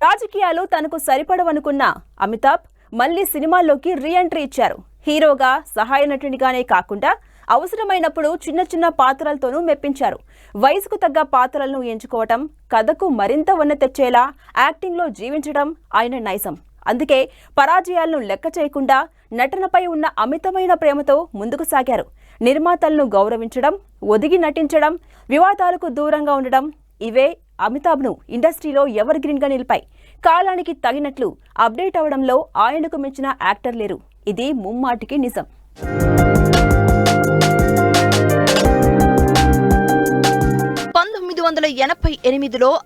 రాజకీయాలు తనకు సరిపడవనుకున్న అమితాబ్ మళ్లీ సినిమాల్లోకి రీ-ఎంట్రీ ఇచ్చారు. హీరోగా, సహాయ నటునిగానే కాకుండా అవసరమైనప్పుడు చిన్న చిన్న పాత్రలతోనూ మెప్పించారు. వయసుకు తగ్గ పాత్రలను ఎంచుకోవటం, కథకు మరింత వన్నె తెచ్చేలా యాక్టింగ్లో జీవించడం ఆయన నైజం. అందుకే పరాజయాలను లెక్క చేయకుండా నటనపై ఉన్న అమితమైన ప్రేమతో ముందుకు సాగారు. నిర్మాతలను గౌరవించడం, ఒదిగి నటించడం, వివాదాలకు దూరంగా ఉండడం ఇవే అమితాబ్ను ఇండస్ట్రీలో ఎవర్ గ్రీన్గా నిలిపాయి. కాలానికి తగినట్లు అప్డేట్ అవడంలో ఆయనకు మించిన యాక్టర్ లేరు. ఇది ముమ్మాటికి నిజం.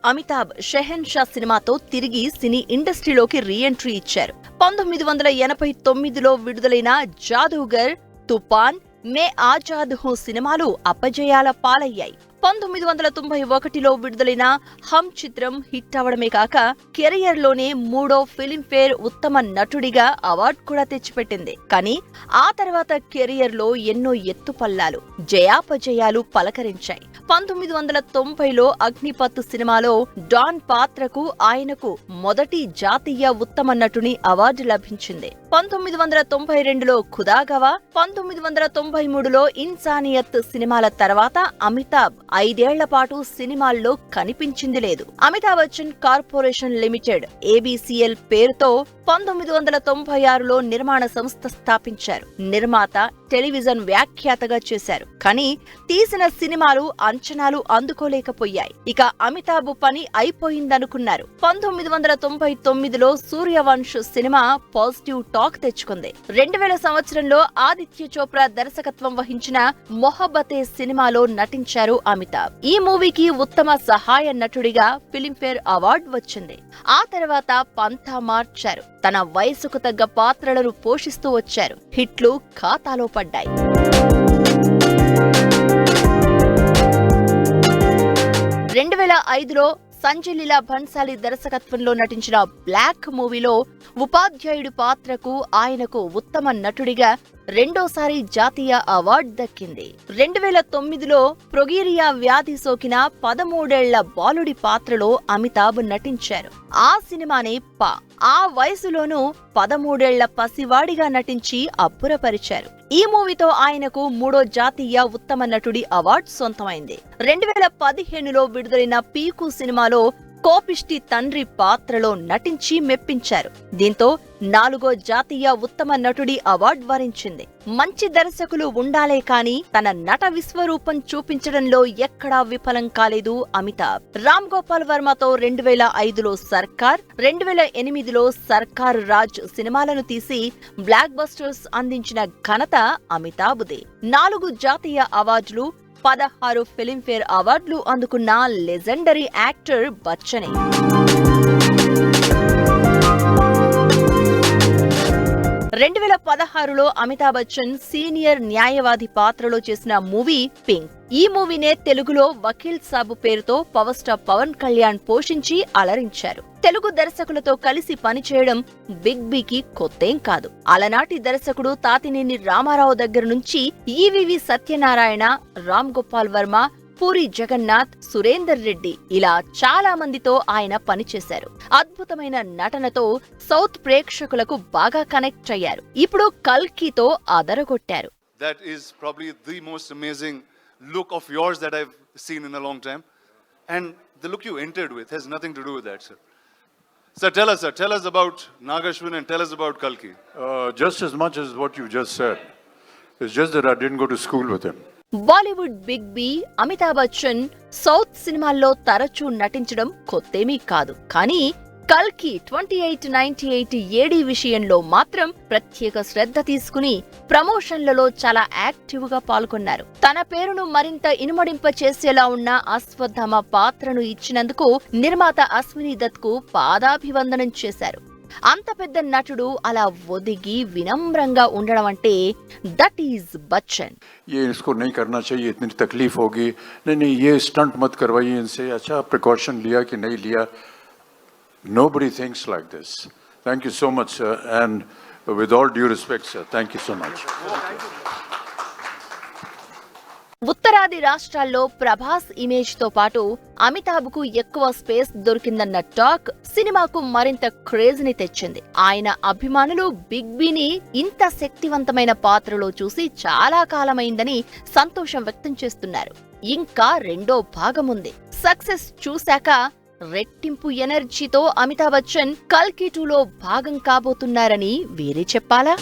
అమితాబ్ షెహన్షా సినిమాతో తిరిగి సినీ ఇండస్ట్రీలోకి రీ-ఎంట్రీ ఇచ్చారు. 1989లో విడుదలైన జాదూగర్, తుఫాన్, మే ఆజాద్ హూ సినిమాలు అపజయాల పాలయ్యాయి. 1991లో విడుదలైన హమ్ చిత్రం హిట్ అవడమే కాక కెరియర్లోనే 3వ ఫిల్మ్ఫేర్ ఉత్తమ నటుడిగా అవార్డు కూడా తెచ్చిపెట్టింది. కానీ ఆ తర్వాత కెరియర్లో ఎన్నో ఎత్తుపల్లాలు, జయాపజయాలు పలకరించాయి. 1990లో అగ్నిపత్ సినిమాలో డాన్ పాత్రకు ఆయనకు మొదటి జాతీయ ఉత్తమ నటుని అవార్డు లభించింది. 1992లో ఖుదాగవా, 1993లో ఇన్సానియత్ సినిమాల తర్వాత అమితాబ్ 5 ఏళ్ల పాటు సినిమాల్లో కనిపించింది లేదు. Amitabh Bachchan corporation limited ABCL పేరుతో 1996లో నిర్మాణ సంస్థ స్థాపించారు. నిర్మాత, టెలివిజన్ వ్యాఖ్యాతగా చేశారు. కానీ తీసిన సినిమాలు అంచనాలు అందుకోలేకపోయాయి. ఇక అమితాబ్ పని అయిపోయిందనుకున్నారు. 1999లో సూర్యవంశ్ సినిమా పాజిటివ్ టాక్ తెచ్చుకుంది. 2000 సంవత్సరంలో ఆదిత్య చోప్రా దర్శకత్వం వహించిన మొహబ్బతే సినిమాలో నటించారు అమితాబ్. ఈ మూవీకి ఉత్తమ సహాయ నటుడిగా ఫిల్మ్ఫేర్ అవార్డు వచ్చింది. ఆ తర్వాత పంథా మార్చారు. తన వయసుకు తగ్గ పాత్రలను పోషిస్తూ వచ్చారు. హిట్లు ఖాతాలో పడ్డాయి. 2005లో సంజయ్ లీలా భన్సాలి దర్శకత్వంలో నటించిన బ్లాక్ మూవీలో ఉపాధ్యాయుడి పాత్రకు ఆయనకు ఉత్తమ నటుడిగా రెండోసారి జాతీయ అవార్డు దక్కింది. 2009లో ప్రొగీరియా వ్యాధి సోకిన 13 ఏళ్ల బాలుడి పాత్రలో అమితాబ్ నటించారు. ఆ సినిమానే పా. ఆ వయసులోనూ 13 ఏళ్ల పసివాడిగా నటించి అబ్బురపరిచారు. ఈ మూవీతో ఆయనకు 3వ జాతీయ ఉత్తమ నటుడి అవార్డు సొంతమైంది. 2015లో విడుదలైన పీకు సినిమాలో కోపిష్టి తండ్రి పాత్రలో నటించి మెప్పించారు. దీంతో 4వ జాతీయ ఉత్తమ నటుడి అవార్డు వరించింది. మంచి దర్శకులు ఉండాలే కానీ తన నట విశ్వరూపం చూపించడంలో ఎక్కడా విఫలం కాలేదు అమితాబ్. రామ్ గోపాల్ వర్మతో 2005లో సర్కార్, 2008లో సర్కార్ రాజ్ సినిమాలను తీసి బ్లాక్ బస్టర్స్ అందించిన ఘనత అమితాబ్దే. 4 జాతీయ అవార్డులు, 16 ఫిల్మ్ఫేర్ అవార్డులు అందుకున్న లెజెండరీ యాక్టర్ బచ్చనే. 2016లో అమితాబ్ బచ్చన్ సీనియర్ న్యాయవాది పాత్రలో చేసిన మూవీ పింక్. ఈ మూవీనే తెలుగులో వకీల్ సాబు పేరుతో పవర్ స్టార్ పవన్ కళ్యాణ్ పోషించి అలరించారు. తెలుగు దర్శకులతో కలిసి పనిచేయడం బిగ్ బీకి కొత్తేం కాదు. అలనాటి దర్శకుడు తాతినేని రామారావు దగ్గర నుంచి ఈవీవి సత్యనారాయణ, రామ్ గోపాల్ వర్మ, పూరి జగన్నాథ్, సురేందర్ రెడ్డి ఇలా చాలా మందితో ఆయన పనిచేశారు. అద్భుతమైన నటనతో సౌత్ ప్రేక్షకులకు బాగా కనెక్ట్ అయ్యారు. ఇప్పుడు కల్కితో అదరగొట్టారు. That is probably the most amazing look of yours that I've seen in a long time, and the look you entered with has nothing to do with that, sir. Sir, tell us about Nagashwin and tell us about Kalki. Just as much as what you just said. It's just that I didn't go to school with him. Bollywood big B Amitabh Bachchan south సినిమాల్లో తరచూ నటించడం కొత్తేమీ కాదు. కానీ కల్కి 2898 ఏడీ విషయంలో మాత్రం ప్రత్యేక శ్రద్ధ తీసుకుని ప్రమోషన్లలో చాలా యాక్టివ్ గా పాల్గొన్నారు. తన పేరును మరింత ఇనుమడింప చేసేలా ఉన్న అశ్వత్థామ పాత్రను ఇచ్చినందుకు నిర్మాత అశ్విని దత్ కు పాదాభివందనం చేశారు. అంత పెద్ద నటుడు అలా ఒదిగి వినమ్రంగా ఉండడం అంటే దట్ ఈజ్ బచ్చన్. ये इसको नहीं करना चाहिए, इतनी तकलीफ होगी, नहीं ये स्टंट मत करवाइए इनसे, अच्छा प्रिकॉशन लिया कि नहीं लिया. Nobody thinks like this. Thank you so much, sir, and with all due respect, sir, thank you so much. ఉత్తరాది రాష్ట్రాల్లో ప్రభాస్ ఇమేజ్ తో పాటు అమితాబ్ కు ఎక్కువ స్పేస్ దొరికిందన్న టాక్ సినిమాకు మరింత క్రేజ్ ని తెచ్చింది. ఆయన అభిమానులు బిగ్ బీని ఇంత శక్తివంతమైన పాత్రలో చూసి చాలా కాలమైందని సంతోషం వ్యక్తం చేస్తున్నారు. ఇంకా రెండో భాగముంది. సక్సెస్ చూశాక రెట్టింపు ఎనర్జీతో అమితాబ్ బచ్చన్ కల్కి 2లో భాగం కాబోతున్నారని వేరే చెప్పాలా?